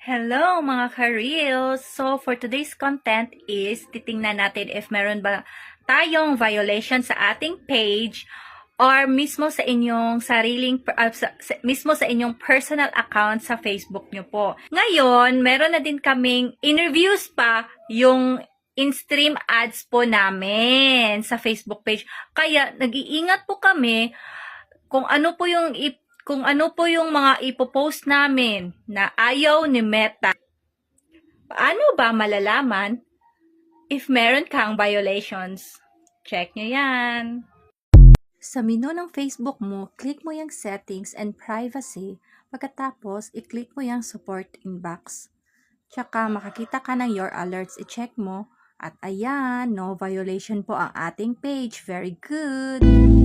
Hello mga ka-reels! So for today's content is titingnan natin if meron ba tayong violation sa ating page or mismo sa inyong mismo sa inyong personal account sa Facebook nyo po. Ngayon, meron na din kaming interviews pa yung in-stream ads po namin sa Facebook page. Kaya nag-iingat po kami kung ano po yung mga ipopost namin na ayaw ni Meta. Paano ba malalaman if meron kang violations? Check nyo yan. Sa menu ng Facebook mo, click mo yung settings and privacy. Pagkatapos, i-click mo yung support inbox. Tsaka makakita ka ng your alerts, i-check mo. At ayan, no violation po ang ating page. Very good!